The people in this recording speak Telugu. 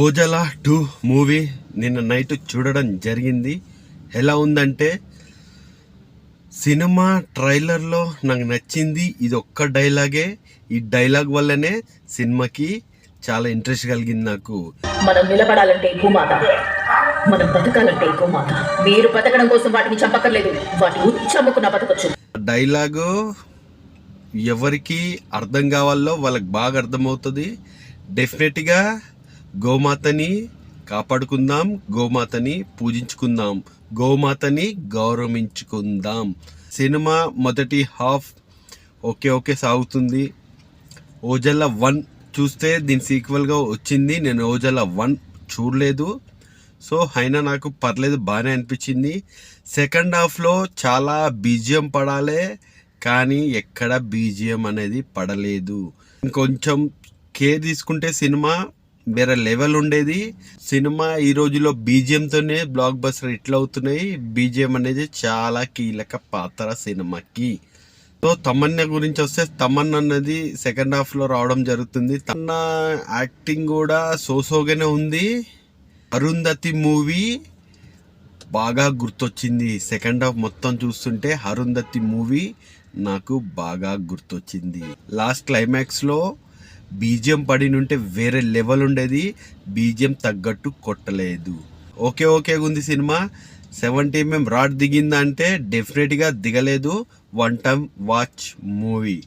ఓజల 2 మూవీ నిన్న నైట్ చూడడం జరిగింది. ఎలా ఉందంటే సినిమా ట్రైలర్లో నాకు నచ్చింది ఇది ఒక్క డైలాగే. ఈ డైలాగ్ వల్లనే సినిమాకి చాలా ఇంట్రెస్ట్ కలిగింది నాకు. మనం నిలబడాలంటే భూమాత, మనం బతకాలంటే గోమాత. మీరు బతకడం కోసం వాటిని చంపక్కర్లేదు, వాటి ఉచ్చమ్ముకున్న బతకొచ్చు. డైలాగు ఎవరికి అర్థం కావాలో వాళ్ళకి బాగా అర్థమవుతుంది. డెఫినెట్గా గోమాతని కాపాడుకుందాం, గోమాతని పూజించుకుందాం, గోమాతని గౌరవించుకుందాం. సినిమా మొదటి హాఫ్ ఓకే సాగుతుంది. ఓజల 1 చూస్తే దీని సీక్వెల్గా వచ్చింది. నేను ఓజల 1 చూడలేదు, సో అయినా నాకు పర్లేదు, బాగానే అనిపించింది. సెకండ్ హాఫ్లో చాలా బీజిఎం పడాలి, కానీ ఎక్కడ బీజిఎం అనేది పడలేదు. ఇంకొంచెం కేర్ తీసుకుంటే సినిమా వేరే లెవెల్ ఉండేది. సినిమా ఈ రోజులో బీజిఎంతోనే బ్లాక్ బస్టర్ ఇట్లా అవుతున్నాయి. బీజిఎం అనేది చాలా కీలక పాత్ర సినిమాకి. సో తమన్నా గురించి వస్తే, తమన్నా అన్నది సెకండ్ హాఫ్లో రావడం జరుగుతుంది. తన యాక్టింగ్ కూడా సోసోగానే ఉంది. అరుంధతి మూవీ బాగా గుర్తొచ్చింది. సెకండ్ హాఫ్ మొత్తం చూస్తుంటే అరుంధతి మూవీ నాకు బాగా గుర్తొచ్చింది. లాస్ట్ క్లైమాక్స్లో బీజిఎం పడినుంటే వేరే లెవెల్ ఉండేది. బీజిఎం తగ్గట్టు కొట్టలేదు. ఓకే ఉంది సినిమా. 70mm రాడ్ దిగిందా అంటే డెఫినెట్గా దిగలేదు. 1 టైం వాచ్ మూవీ.